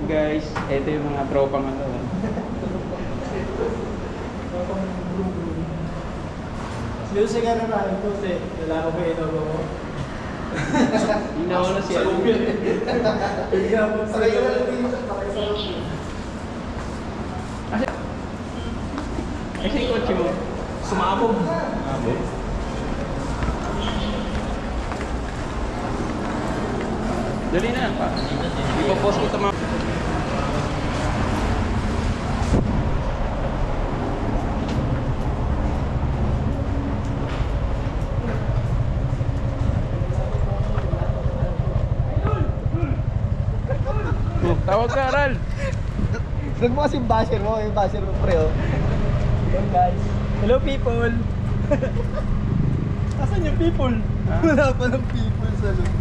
Guys, ito yung mga tropang ano. Music ka na ito, wala ko ba ito mo? Hindi na ako na siya. Sakay ka na lang dito. Kasi yung kotse mo. Sumabog. Dali na pa. Ipopost ko ito mga... Oh, tawag ka, Aral! Vlog mo kasi yung basher mo pre oh. Hello guys. Hello people. Asan yung people? Ha? Wala pa ng people sa loob.